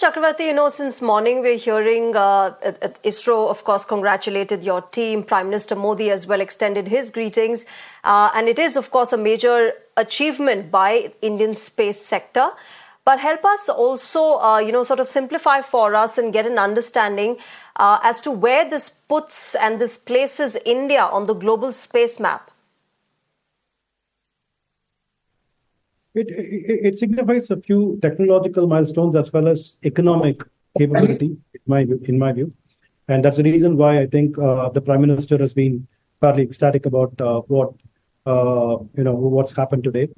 Chakravarthy, since morning we're hearing ISRO, of course, congratulated your team. Prime Minister Modi as well extended his greetings. And it is, of course, a major achievement by Indian space sector. But help us also, sort of simplify for us and get an understanding as to where this puts and this places India on the global space map. It signifies a few technological milestones as well as economic capability, in my view. And that's the reason why I think the Prime Minister has been fairly ecstatic about what's happened today.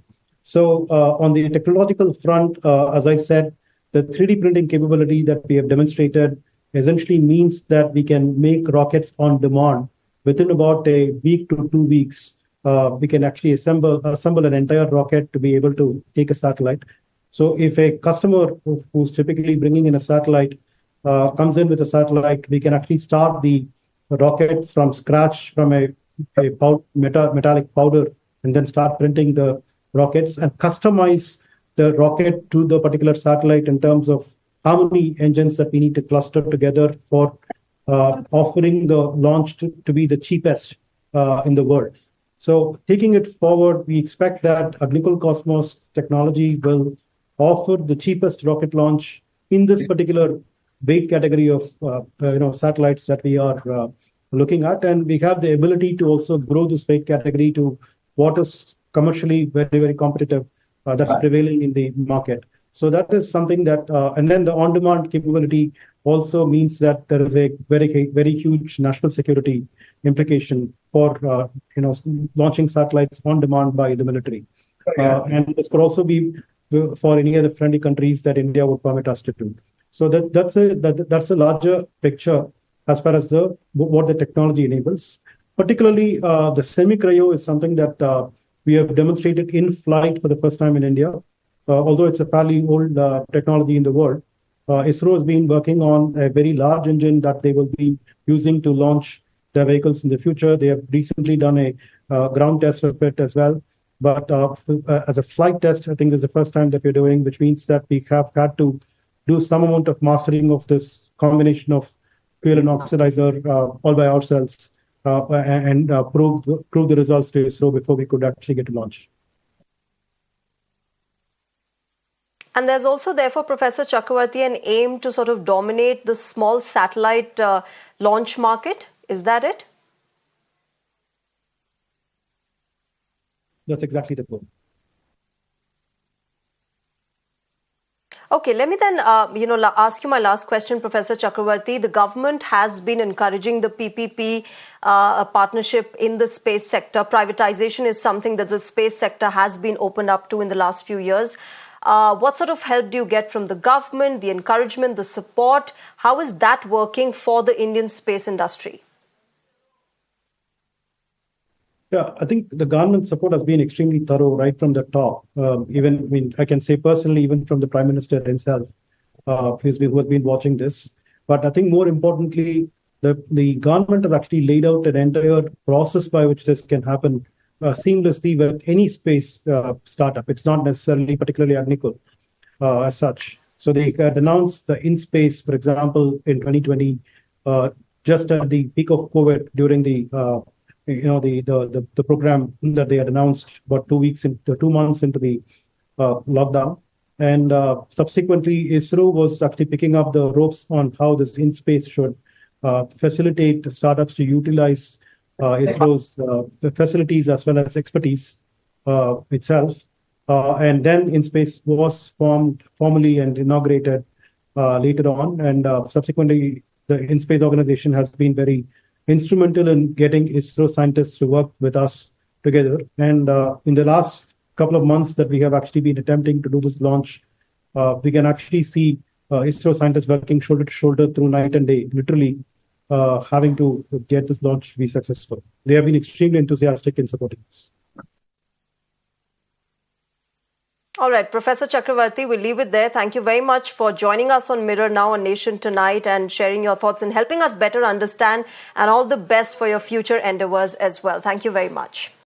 So on the technological front, as I said, the 3D printing capability that we have demonstrated essentially means that we can make rockets on demand within about a week to 2 weeks. We can actually assemble an entire rocket to be able to take a satellite. So if a customer who's typically bringing in a satellite comes in with a satellite, we can actually start the rocket from scratch from a metallic powder and then start printing the rockets and customize the rocket to the particular satellite in terms of how many engines that we need to cluster together for offering the launch to be the cheapest in the world. So taking it forward, we expect that AgniKul Cosmos technology will offer the cheapest rocket launch in this particular weight category of satellites that we are looking at, and we have the ability to also grow this weight category to what is commercially very, very competitive that's prevailing in the market. So that is something that, and then the on-demand capability also means that there is a very, very huge national security implication for launching satellites on demand by the military. And this could also be for any other friendly countries that India would permit us to do. So that's a larger picture as far as what the technology enables. Particularly, the semi-cryo is something that we have demonstrated in flight for the first time in India. Although it's a fairly old technology in the world, ISRO has been working on a very large engine that they will be using to launch their vehicles in the future. They have recently done a ground test of it as well. But as a flight test, I think this is the first time that we're doing, which means that we have had to do some amount of mastering of this combination of fuel and oxidizer all by ourselves and prove the results to ISRO before we could actually get to launch. And there's also, therefore, Professor Chakravarthy, an aim to sort of dominate the small satellite launch market. Is that it? That's exactly the goal. Okay, let me then, ask you my last question, Professor Chakravarthy. The government has been encouraging the PPP partnership in the space sector. Privatization is something that the space sector has been opened up to in the last few years. What sort of help do you get from the government, the encouragement, the support? How is that working for the Indian space industry? Yeah, I think the government support has been extremely thorough right from the top. I can say personally, even from the Prime Minister himself, who has been watching this. But I think more importantly, the government has actually laid out an entire process by which this can happen seamlessly with any space startup. It's not necessarily particularly AgniKul as such. So they had announced the in-space, for example, in 2020, just at the peak of COVID during the program that they had announced about 2 months into the lockdown. And subsequently, ISRO was actually picking up the ropes on how this in-space should facilitate startups to utilize ISRO's facilities as well as expertise itself. And then InSpace was formed formally and inaugurated later on. And subsequently, the InSpace organization has been very instrumental in getting ISRO scientists to work with us together. And in the last couple of months that we have actually been attempting to do this launch, we can actually see ISRO scientists working shoulder to shoulder through night and day, literally having to get this launch to be successful. They have been extremely enthusiastic in supporting us. All right, Professor Chakravarthy, we'll leave it there. Thank you very much for joining us on Mirror Now on Nation Tonight and sharing your thoughts and helping us better understand, and all the best for your future endeavors as well. Thank you very much.